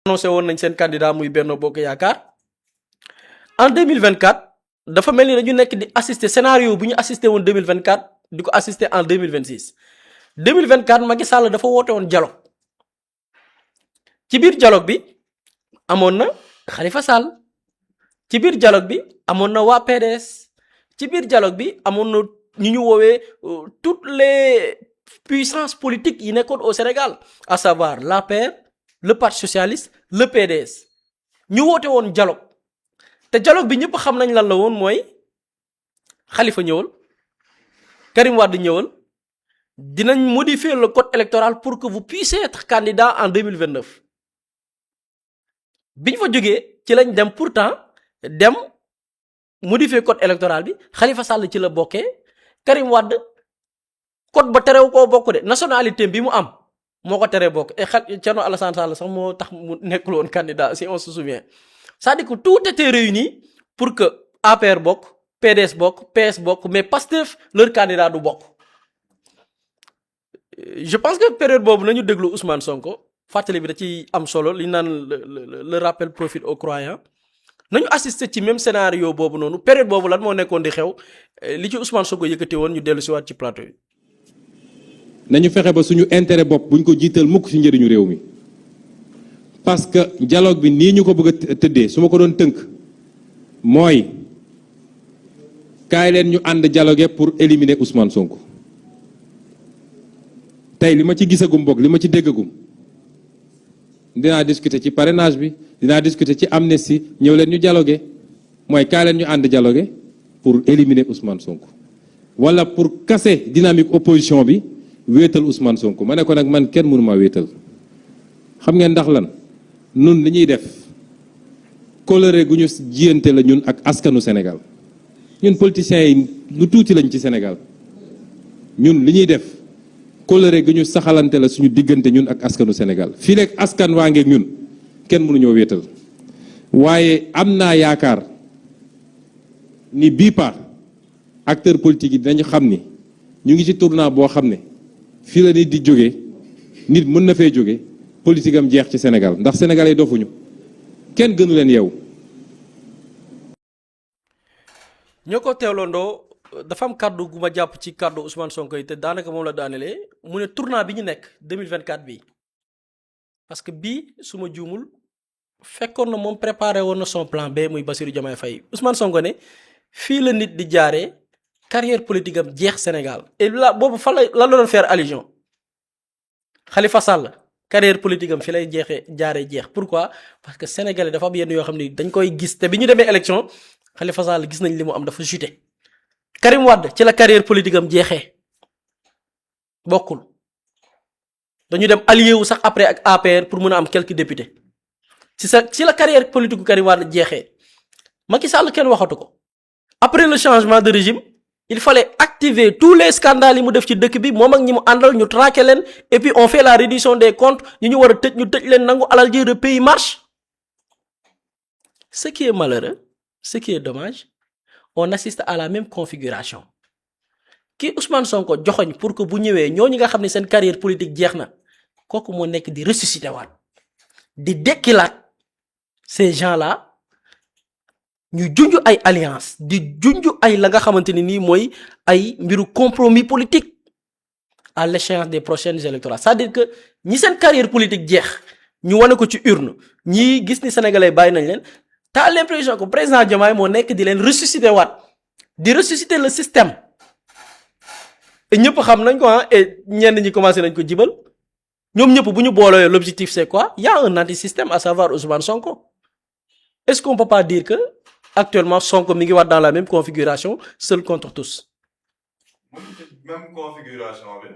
annoncé woon nañ seen candidat muy Benno Bokk Yaakaar en 2024 dafa mel ni dañu nekk di assister scénario bu ñu assister woon 2024 di ko assister en 2026 2024 Macky Sall dafa woote woon dialogue ci biir dialogue bi amoon na Khalifa Sall ci biir dialogue bi amoon na waa PDS ci biir dialogue bi amoon na ñu ñu woowee toutes les puissances politiques yi nekkoon au Sénégal à savoir l'APR le Parti socialiste le PDS ñu woote woon dialogue te dialogue bi ñëpp xam nañ lan la woon mooy Khalifa ñëwal Karim Wade ñëwal dinañ modifier le code électoral pour que vous puissiez être candidat en 2029 bi ñu fa jógee ci lañ dem pourtant dem modifier code électoral bi Khalifa Sall ci la bokkee Karim Wade code ba terew koo bokk de nationalité bi mu am moo ko teree bokk et Thierno Alassane Sall sax moo tax mu nekkul woon candidat si on se souvient c'est-à-dire que tout était réuni pour que APR bokk PDS bokk PS bokk mais Pastef leur candidat du bokk. Je pense que période boobu nañu déglu Ousmane Sonko fàttali bi da ci am solo li naan le rappel profite aux croyants nañu assister ci même scénario boobu noonu période boobu lan moo nekkoon di xew li ci Ousmane Sonko yëkkati woon ñu dellu si waat ci plateau yi. nañu fexe ba suñu intérêt bopp buñ ko jiital mukk ci njëriñu réew mi parce que dialogue bi nii ñu ko bëgg a tëddee su ma ko doon tënk mooy kaay leen ñu ànd dialogue pour éliminer Ousmane Sonko tey li ma ci gisagum bokk li ma ci déggagum dinaa discuter ci parrainage bi dinaa discuter ci amnistie ñëw leen ñu dialogue mooy kaay leen ñu ànd dialogue pour éliminer Ousmane Sonko wala pour casser dynamique opposition bi wéetal Ousmane Sonko ma ne ko nag man kenn mënu maa wéetal xam ngeen ndax lan nun li ñuy def coloré gu ñu jiyante la ñun ak askanu Sénégal ñun politiciens yi lu tuuti lañ ci Sénégal ñun li ñuy def coloré gu ñu saxalante la suñu diggante ñun ak askanu Sénégal fii rek askan waa ngeeg ñun kenn mënuñoo wéetal waaye am naa yaakaar ni bii part acteur politique yi dinañu xam ni ñu ngi ci tournant boo xam ne fii la nit di jógee nit mën na fee jóge politique am jeex ci Sénégal ndax sénégalais yi dofuñu kenn gënu leen yeewu. ñoo ko teewlandoo dafa am kàddu gu ma jàpp ci kàddu Ousmane Sonko yi te daanaka moom la daanelee mu ne tournant bi ñu nekk 2024 bii parce que bii su ma juumul fekkoon na moom préparé woon na son plan B muy Bassirou Diomaye Faye Ousmane Sonko ne fii la nit di jaaree carrière politique am jeex Sénégal et là boobu fan la doon faire allusion Khalifa Sall carrière politique am fi lay jaaree jeex pourquoi parce que sénégalais dafa am yenn yoo xam ni dañ koy gis te bi ñu demee élection Khalifa Sall gis nañ li mu am dafa chuté Karim Wade ci la carrière politique am jeexee bokkul dañu dem allié wu sax après ak APR pour mën a am quelques députés ci la carrière politique gu Karim Wade jeexee Macky Sall kenn waxatu ko après le changement de régime il fallait activer tous les scandales yi mu def ci dëkk bi moom ak ñi mu àndal ñu traquer leen et puis on fait la reddition des comptes ñu war a tëj ñu tëj leen nangu alal ji le pays marche ce qui est malheureux ce qui est dommage on assiste à la même configuration kii Ousmane Sonko joxoñ pour que bu ñëwee ñooñu nga xam ne seen carrière politique jeex na kooku moo nekk di ressusciter waat di dekkilaat ces gens-là ñu junj ay alliance di junj ay la nga xamante ni nii mooy ay mbiru compromis politique à l'échéance des prochaines électorales c'est-à-dire que ñi seen carrière politique jeex ñu wane ko ci urne ñi gis ni sénégalais bàyyi nañ leen t'as l'impression que président Diomaye moo nekk di leen ressusciter waat di ressusciter le système et ñëpp xam nañ ko et ñenn ñi commencé nañ ko jibal ñoom ñëpp bu ñu booloo l'objectif c'est quoi il y a un anti-système à savoir Ousmane Sonko est-ce qu'on peut pas dire que actuellement Sonko mi ngi waat dans la même configuration seul contre tous. Même configuration bi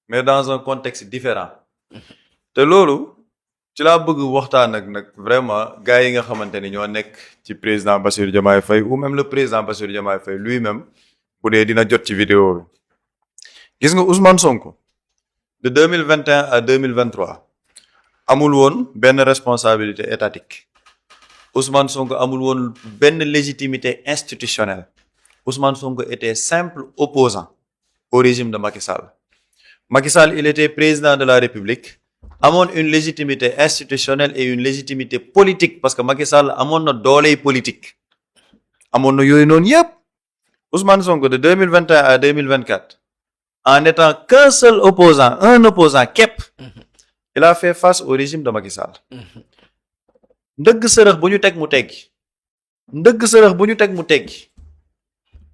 mais dans un contexte différent te loolu ci laa bëgg waxtaan ak nag vraiment gars yi nga xamante ni ñoo nekk ci président Bassirou Diomaye Faye ou même le président Bassirou Diomaye Faye lui-même bu dee dina jot ci vidéo bi gis nga Ousmane Sonko de 2021 à 2023 amul woon benn responsabilité étatique Ousmane Sonko amul woon benn légitimité institutionnelle Ousmane Sonko était simple opposant au régime de Macky Sall. Macky Sall, il était président de la République amoon une légitimité institutionnelle et une légitimité politique parce que Macky Sall amoon na dooley politique amoon na yooyu noonu yëpp Ousmane Sonko de 2021 à 2024 en étant qu'un seul opposant un opposant képp il a fait face au régime de Macky Sall ndëgg sërëx bu ñu teg mu teggi ndëgg sërëx bu ñu teg mu teggi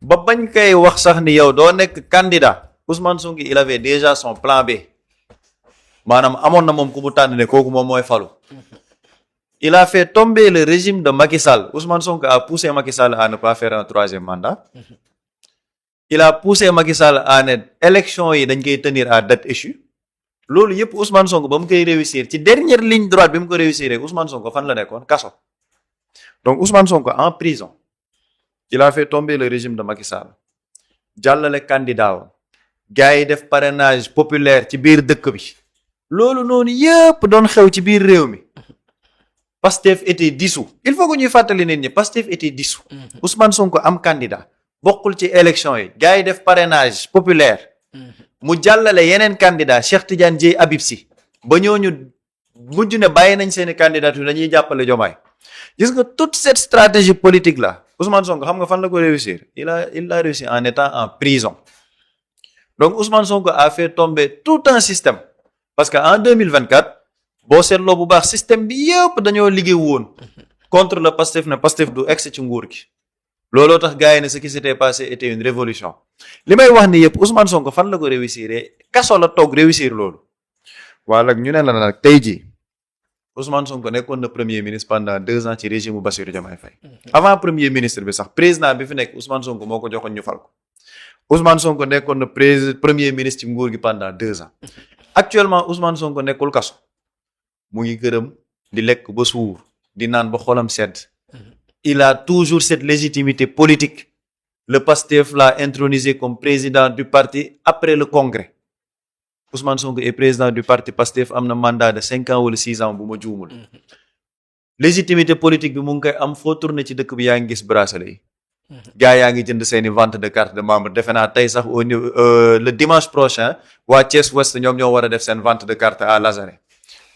ba bañ koy wax sax ni yow doo nekk candidat Ousmane Sonko il avait déjà son plan B maanaam amoon na moom ku mu tànn ne kooku moom mooy falu il a fait tomber le régime de Macky Sall Ousmane Sonko a poussé Macky Sall à ne pas faire un troisième mandat il a poussé Macky Sall à ne élection yi dañ koy tenir à date échue loolu yëpp Ousmane Sonko ba mu koy réussir ci dernière ligne droite bi mu ko réussir Ousmane Sonko fan la nekkoon kaso donc Ousmane Sonko en prison il a fait tomber le régime de Macky Sall jàllale candidat wa gars yi def parrainage populaire ci biir dëkk bi loolu noonu yëpp doon xew ci biir réew mi Pastef était dissous il faut que ñuy fàttali nit ñi Pastef était dissous Ousmane Sonko am candidat bokkul ci élection yi gars yi def parrainage populaire mu jàllale yeneen candidat Cheikh Tidiane Dièye Habib Sy ba ñooñu mujj ne bàyyi nañ seeni candidature dañuy jàppale Diomaye gis nga toute cette stratégie politique là Ousmane Sonko xam nga fan la ko réussir il a réussi en étant en prison donc Ousmane Sonko a fait tomber tout un système parce que en 2024 boo seetloo bu baax système bi yëpp dañoo liggéey woon contre le Pastef ne Pastef du egg ci nguur gi looloo tax gars yi ne ce qui s'était passé était une révolution li may wax ni yëpp Ousmane Sonko fan la ko réussir kaso la toog réussir loolu waaye nag ñu ne la nag tey jii Ousmane Sonko nekkoon na premier ministre pendant 2 ans ci régime bu Bassirou Diomaye Faye avant premier ministre bi sax président bi fi nekk Ousmane Sonko moo ko joxoon ñu fal ko Ousmane Sonko nekkoon na premier ministre ci nguur gi pendant 2 ans actuellement Ousmane Sonko nekkul kaso mu ngi gërëm di lekk ba suur di naan ba xolam sedd il a toujours cette légitimité politique le Pastef l'a intronisé comme président du parti après le congrès Ousmane Sonko est président du parti Pastef am na mandat de 5 ans wala 6 ans bu ma juumul légitimité politique bi mu ngi koy am foo tourné ci dëkk bi yaa ngi gis bracelet yi gars yaa ngi jënd seeni vente de carte de membre defe naa tey sax au niveau le dimanche prochain waa Thiès Ouest ñoom ñoo war a def seen vente de carte à Lazare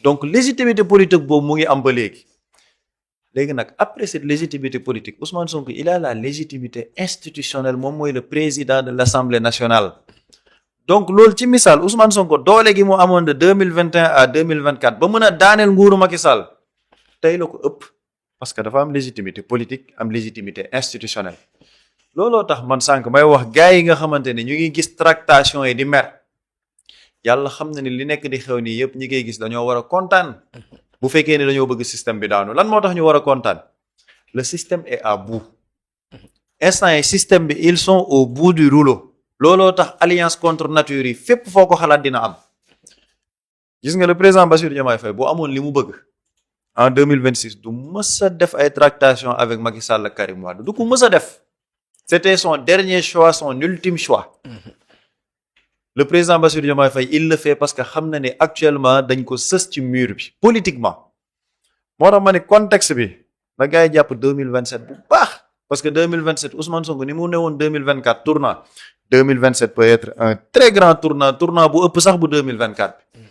donc légitimité politique boobu mu ngi am ba léegi nag après cette légitimité politique Ousmane Sonko il a la légitimité institutionnelle moom mooy le président de l'Assemblée nationale donc loolu ci misaal Ousmane Sonko doole gi mu amoon de 2021 à 2024 ba mën a daaneel nguuru Macky Sall tey la ko ëpp parce que dafa am légitimité politique am légitimité institutionnelle looloo tax man sànq may wax gars yi nga xamante ne ñu ngi gis tractation yi di mer yàlla xam na ni li nekk di xew nii yëpp ñi koy gis dañoo war a kontaan bu fekkee ne dañoo bëgg système bi daanu lan moo tax ñu war a kontaan le système est à bout instant yi système bi ils sont au bout du rouleau looloo tax alliance contre nature yi fépp foo ko xalaat dina am gis nga le président Bassirou Diomaye Faye boo amoon li mu bëgg en 2026 du mës a def ay tractation avec Macky Sall ak Karim Wade du ko mës a def c'était son dernier choix son ultime choix le président Bassirou Diomaye Faye il le fait parce que xam na ne actuellement dañ ko sës ci mur bi politiquement moo tax ma ne contexte bi da gars yi jàpp 2027 bu baax parce que 2027 Ousmane Sonko ni mu ne woon 2024 tournant 2027 peut être un très grand tournant bu ëpp sax bu 2024 bi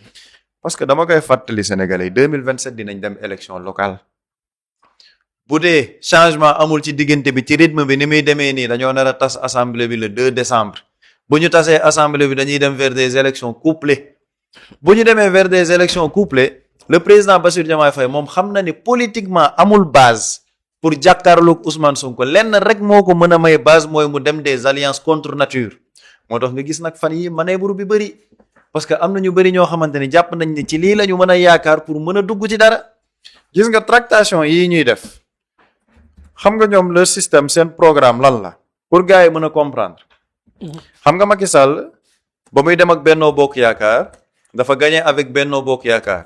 parce que dama koy fàttali Sénégalais 2027 dinañ dem élection locale bu dee changement amul ci diggante bi ci rythme bi ni muy demee nii dañoo nar a tas assemblée bi le 2 décembre bu ñu tasee assemblée bi dañuy dem vers des élections couplées bu ñu demee vers des élections couplées le président Bassirou Diomaye Faye moom xam na ni politiquement amul base pour jàkkaarloog Ousmane Sonko lenn rek moo ko mën a may base mooy mu dem des alliances contre nature moo tax nga gis nag fan yi manœuvre bi bëri parce que am na ñu bëri ñoo xamante ni jàpp nañ ni ci lii la ñu mën a yaakaar pour mën a dugg ci dara gis nga tractation yii ñuy def xam nga ñoom leur système seen programme lan la pour gars yi mën a comprendre xam nga Macky Sall ba muy dem ak Benno Bokk Yaakaar dafa gagné avec Benno Bokk Yaakaar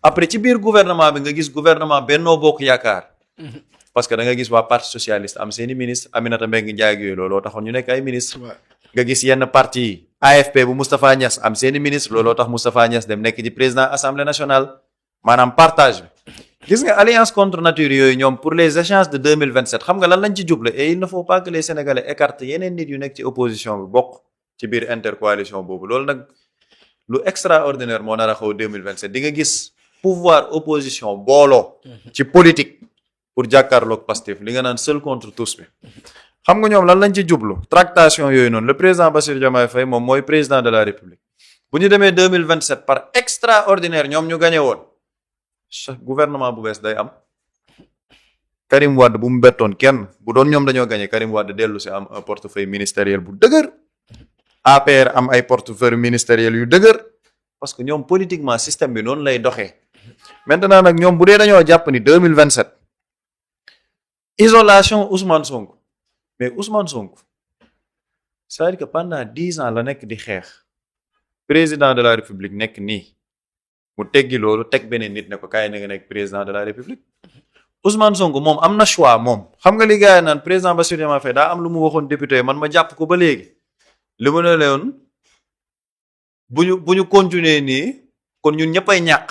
après ci biir gouvernement bi nga gis gouvernement Benno Bokk Yaakaar parce que da nga gis waa parti socialiste am seeni ministre Aminata Mbengue Ndiaye ak yooyu looloo taxoon ñu nekk ay ministre nga gis yenn parti yi AFP bu Moustapha Niass am seeni ministre looloo tax Moustapha Niass dem nekk ci président assemblée nationale maanaam partage bi gis nga alliance contre nature yooyu ñoom pour les échéances de 2027 xam nga lan lañ ci juble et il ne faut pas que les Sénégalais écartent yeneen nit yu nekk ci opposition bi bokk ci biir intercoalition boobu loolu nag lu extraordinaire moo nar a xaw 2027 di nga gis pouvoir opposition booloo ci politique pour jàkkaarloog Pastef li nga naan seul contre tous bi xam nga ñoom lan lañ ci jublu tractation yooyu noonu le président Bassirou Diomaye Faye moom mooy président de la République bu ñu demee 2027 par extraordinaire ñoom ñu gagné woon chaque gouvernement bu bees day am Karim Wade bu mu bettoon kenn bu doon ñoom dañoo gagné Karim Wade dellu si am un portefeuille ministériel bu dëgër APR am ay portefeuille ministériel yu dëgër parce que ñoom politiquement système bi noonu lay doxee maintenant nag ñoom bu dee dañoo jàpp ni 2027 isolation Ousmane Sonko mais Ousmane Sonko c'est-à-dire que pendant 10 ans la nekk di xeex président de la République nekk nii mu teggi loolu teg beneen nit ne ko kaay na nga nekk président de la République Ousmane Sonko moom am na choix moom xam nga li gars yi naan président Bassirou Diomaye Faye daa am lu mu waxoon député man ma jàpp ko ba léegi li mu ne leen bu ñu continuer nii kon ñun ñëppay ñàkk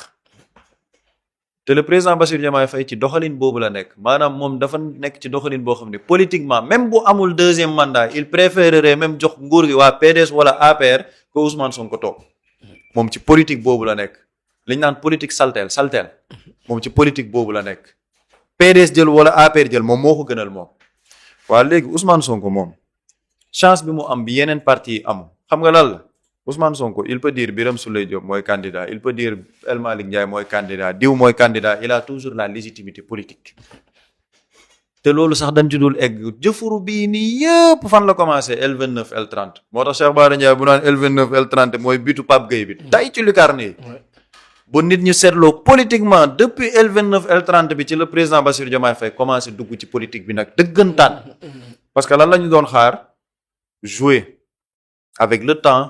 te le président Bassirou Diomaye Faye ci doxalin boobu la nekk maanaam moom dafa nekk ci doxalin boo xam ne politiquement même bu amul deuxième mandat il préférerait même jox nguur gi waa PDS wala APR que Ousmane Sonko toog moom ci politique boobu la nekk li ñu naan politique salteel moom ci politique boobu la nekk PDS jël wala APR jël moom moo ko gënal moom waa léegi Ousmane Sonko moom chance bi mu am bi yeneen parti yi amul xam nga lan la Ousmane Sonko il peut dire Birame Souleye Diop mooy candidat il peut dire El Malick Ndiaye mooy candidat diw mooy candidat il a toujours la légitimité politique te loolu sax dañ ci dul egg jëfuru bii nii yëpp fan la commencé L29 L30 moo tax Cheikh Bara Ndiaye bu naan L29 L30 mooy bitu Pape Gueye bi tay ci lucarne yi bu nit ñu seetloo politiquement depuis L29 L30 bi ci le président Bassirou Diomaye Faye commencé dugg ci politique bi nag dëggantaan parce que lan la ñu doon xaar jouer avec le temps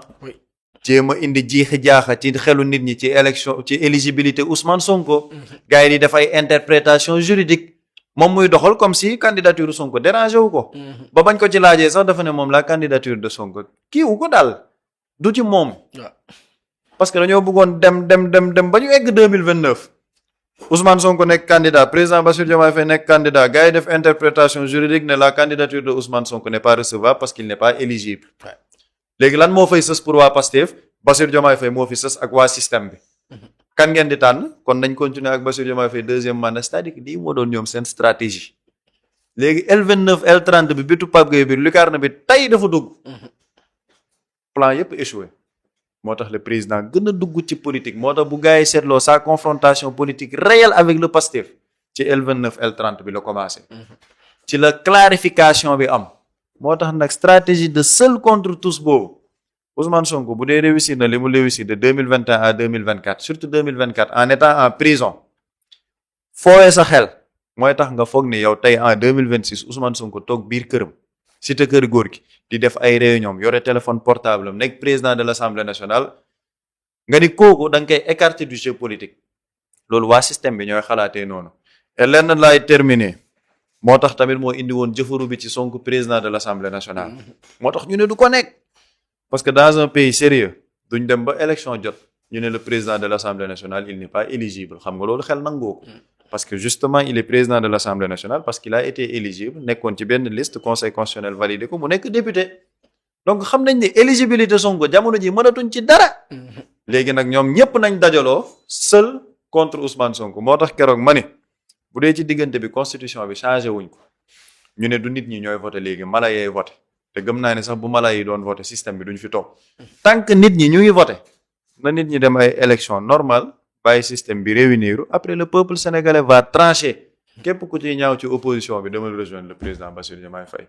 jéem a indi jiixi jaaxa ci xelu nit ñi ci élection ci éligibilité Ousmane Sonko gars yi di def ay interprétation juridique moom muy doxal comme si candidature Sonko dérangé wu ko ba bañ ko ci laajee sax dafa ne moom la candidature de Sonko kii wu ko daal du ci moom parce que dañoo bëggoon dem ba ñu egg 2029 Ousmane Sonko nekk candidat président Bassirou Diomaye Faye nekk candidat gars yi def interprétation juridique ne la candidature de Ousmane Sonko n'est pas recevable parce qu'il n'est pas éligible léegi lan moo fay sës pour waa Pastef Bassirou Diomaye Faye moo fi sës ak waa système bi kan ngeen di tànn kon nañ continuer ak Bassirou Diomaye Faye deuxième mandat c'est-à-dire que lii moo doon ñoom seen stratégie léegi L29 L30 bi bitu Pape Gueye bi lucarne bi tey dafa dugg plan yépp échoué moo tax le président gën a dugg ci politique moo tax bu gars yi seetloo sa confrontation politique réelle avec le Pastef ci L29 L30 bi la commencé ci la clarification bi am moo tax nag stratégie de seul contre tous boobu Ousmane Sonko bu dee réussir na li mu réussir de 2021 à 2024 surtout 2024 en étant en prison foowee sa xel mooy tax nga foog ni yow tey en 2026 Ousmane Sonko toog biir këram cité kër góor gi di def ay réunion yore téléphone portable am nekk président de l'Assemblée nationale nga ni kooku da nga koy écarter du jeu politique loolu waa système bi ñooy xalaatee noonu et lenn laay terminer moo tax tamit moo indi woon jëfaru bi ci Sonko président de l'Assemblée nationale moo tax ñu ne du ko nekk parce que dans un pays sérieux duñ dem ba élection jot ñu ne le président de l'Assemblée nationale il n'est pas éligible xam nga loolu xel nangoo ko parce que justement il est président de l'Assemblée nationale parce qu'il a été éligible nekkoon ci benn liste conseil constitutionnel validé ko mu nekk député donc xam nañ ne éligibilité Sonko jamono ji mënatuñ ci dara léegi nag ñoom ñépp nañ dajaloo seul contre Ousmane Sonko moo tax keroog ma ni bu dee ci diggante bi constitution bi changé wuñ ko ñu ne du nit ñi ñooy voté léegi mala yee voté te gëm naa ne sax bu mala yi doon voté système bi duñ fi toog tant que nit ñi ñu ngi voté na nit ñi dem ay élection normale bàyyi système bi réunir après le peuple sénégalais va trancher képp ku ci ñaaw ci opposition bi demal rejoindre le président Bassirou Diomaye Faye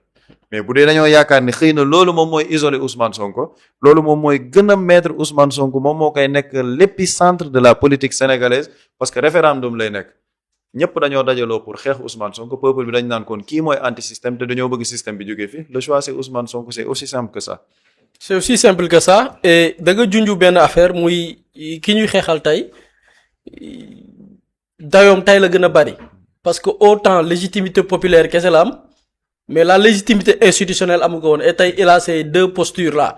mais bu dee dañoo yaakaar ni xëy na loolu moom mooy isoler Ousmane Sonko loolu moom mooy gën a mettre Ousmane Sonko moom moo koy nekk l'épicentre de la politique sénégalaise parce que référendum lay nekk ñëpp dañoo dajaloo pour xeex Ousmane Sonko peuple bi dañ naan kon kii mooy anti système te dañoo bëgg système bi jógee fi le choix c'est Ousmane Sonko c'est aussi simple que ça. c'est aussi simple que ça et da nga junju benn affaire muy ki ñuy xeexal tey dayoom tey la gën a bari parce que autant légitimité populaire kese la am mais la légitimité institutionnelle amu ko woon et tey il a ces deux postures là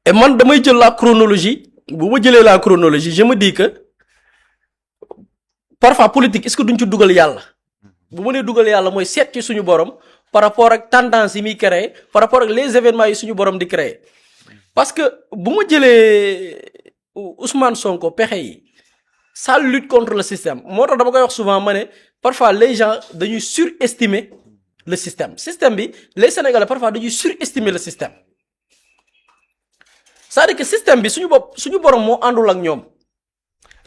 et man damay jël la chronologie bu ma jëlee la chronologie je me dis que parfois politique est-ce que duñ ci dugal yàlla bu ma nee dugal yàlla mooy seet ci suñu borom par rapport ak tendance yi muy créer par rapport ak les événements yi suñu borom di créer parce que bu ma jëlee Ousmane Sonko pexe yi ça lutte contre le système moo tax dama koy wax souvent ma ne parfois les gens dañuy surestimer le système bi les Sénégalais parfois dañuy surestimer le système c'est-à-dire que système bi suñu borom moo àndul ak ñoom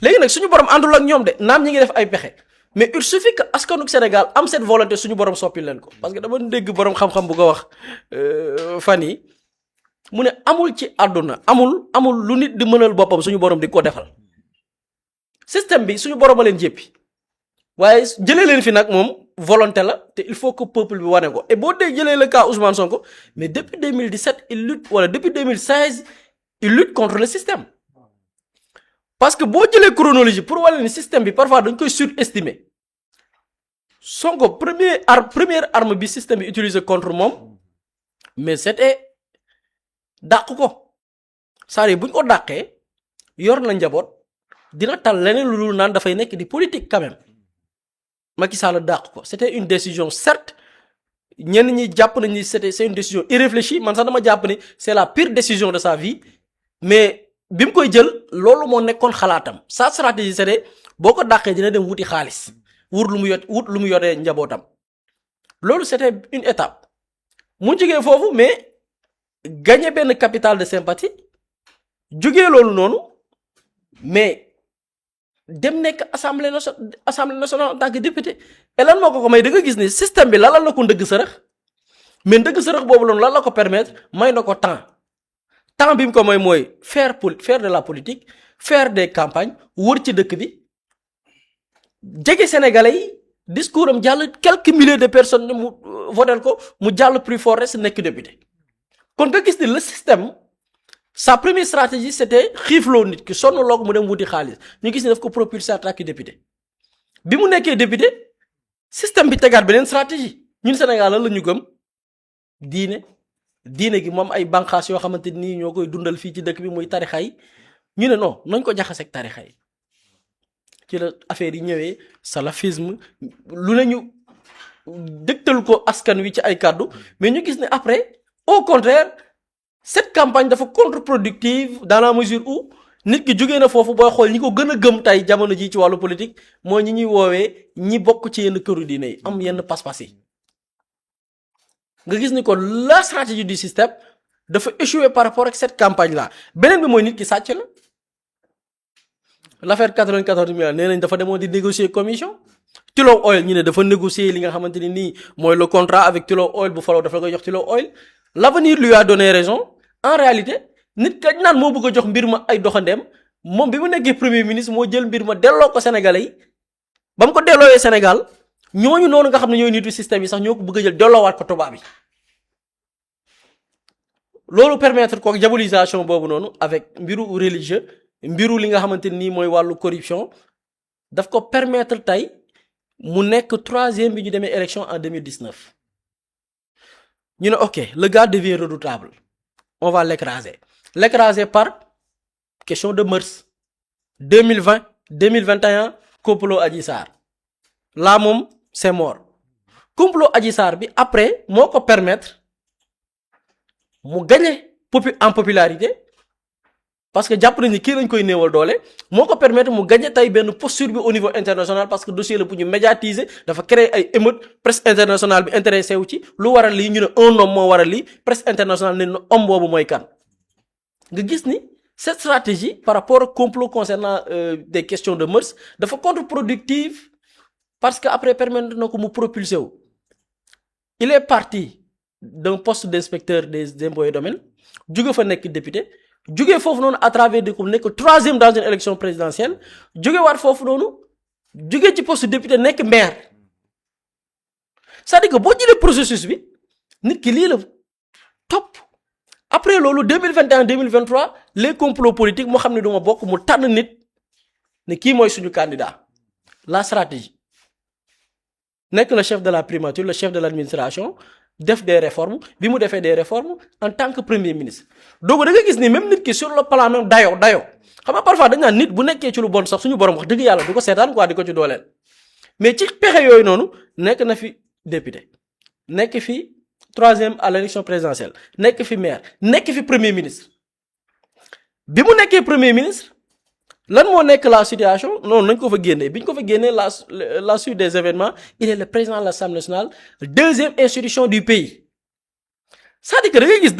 léegi nag suñu borom àndul ak ñoom de naam ñi ngi def ay pexe mais il suffit que askanu Sénégal am cette volonté suñu borom soppi leen ko parce que dama dégg borom xam-xam bu ko wax fan yi mu ne amul ci àdduna amul lu nit di mënal boppam suñu borom di ko defal système bi suñu borom a leen jéppi waaye jëlee leen fi nag moom volonté la te il faut que peuple bi wane ko et boo dee jëlee le cas Ousmane Sonko mais depuis 2017 il lutte wala depuis 2016 il lutte contre le système parce que boo jëlee chronologie pour wane ni système bi parfois dañ koy surestimer Sonko première arme bi système bi utilisé contre moom mais c'était dàq ko c'est-à-dire bu ñu ko dàqee yor na njaboot dina tal leneen lu dul naan dafay nekk di politique quand même Macky Sall dàq ko c'était une décision certes ñenn ñi jàpp nañ ni c'est une décision irréfléchie man sax dama jàpp ni c'est la pire décision de sa vie mais bi mu koy jël loolu moo nekkoon xalaatam sa stratégie c'était boo ko dàqee dina dem wuti xaalis wut lu mu yoree njabootam loolu c'était une étape mu jógee foofu mais gagner benn capital de sympathie jógee loolu noonu mais dem nekk assemblée nationale en tant que député et lan moo ko may da nga gis ni système bi lalal na ko ndëgg sërëx mais ndëgg sërëx boobu loolu lan la ko permettre may na ko temps bi mu ko mooy faire de la politique faire des campagnes wër ci dëkk bi jege sénégalais yi discours am jàll quelques milliers de personnes mu votel ko mu jàll plus fort reste nekk député kon nga gis ni le système sa première stratégie c'était xiifloo nit ki sonn loo ko mu dem wuti xaalis ñu gis ni daf ko propulser en tant que député bi mu nekkee député système bi tegaat beneen stratégie ñun Sénégal la ñu gëm diine gi moom ay bànqaas yoo xamante nii ñoo koy dundal fii ci dëkk bi muy tarixa yi ñu ne non nañ ko jaxaseeg tarixa yi ci la affaire yi ñëwee salafisme lu ne ñu dëgtal ko askan wi ci ay kàddu mais ñu gis ne après au contraire cette campagne dafa contre-productive dans la mesure où nit ki jógee na foofu booy xool ñi ko gën a gëm tey jamono ji ci wàllu politique mooy ñi ñuy woowee ñi bokk ci yenn këru diine yi am yenn pas-pas yi nga gis ni ko la stratégie du système dafa échouer par rapport ak cette campagne là beneen bi mooy nit ki sàcc la l'affaire 94 milliards nee nañ dafa demoon di négocier commission Tullow Oil ñu ne dafa négocier li nga xamante ni nii mooy le contrat avec Tullow Oil bu faloo dafa la koy jox Tullow Oil l'avenir lui a donné raison en réalité nit kañ naan moo bëgg a jox mbir ma ay doxandeem moom bi mu nekkee premier ministre moo jël mbir ma delloo ko Sénégalais yi ba mu ko delloowee Sénégal ñooñu noonu nga xam ne ñooy nitu système yi sax ñoo ko bëgg a jël delloowaat ko tubaab yi loolu permettre ko diabolisation boobu noonu avec mbiru religieux mbiru li nga xamante nii mooy wàllu corruption daf ko permettre tey mu nekk troisième bi ñu demee élection en 2019 ñu ne ok le gars devient redoutable on va l'écraser par question de mœurs 2020 2021 complot Adji Sarr là moom c'est mort complot Adji Sarr bi après moo ko permettre mu gagner en popularité parce que jàpp nañu kii lañ koy néewal doole moo ko permettre mu gagner tey benn posture bi au niveau international parce que dossier la bu ñu médiatiser dafa créer ay émeutes presse internationale bi intéressé wu ci lu waral lii ñu ne un homme moo waral lii presse internationale ne homme boobu mooy kan nga gis ni cette stratégie par rapport au complot concernant des questions de mœurs dafa contre-productive parce que après permettre na ko mu propulser wu il est parti d'un poste d'inspecteur des impôts et domaines jóge fa nekk député jóge foofu noonu à travers des nekk troisième dans une élection présidentielle jóge waat foofu noonu jóge ci poste député nekk maire c'est-à-dire que boo jëlee processus bi nit ki lii la topp après loolu 2021 2023 les complots politiques moo xam ne duma bokk mu tànn nit ne kii mooy suñu candidat la stratégie nekk le chef de la primature le chef de l'administration def des réformes bi mu defee des réformes en tant que premier ministre donc da nga gis ni même nit ki sur le plan même dayo xam nga parfois dañ naan nit bu nekkee ci lu bon sax suñu borom wax dëgg yàlla du ko seetaan quoi di ko ci dooleel mais ci pexe yooyu noonu nekk na fi député nekk fi troisième à l'élection présidentielle nekk fi maire nekk fi premier ministre bi mu nekkee premier ministre lan moo nekk la situation non nañ ko fa génnee bi ñu ko fa génnee la suite des événements il est le président de l'Assemblée nationale deuxième institution du pays c'est-à-dire que da ngay gis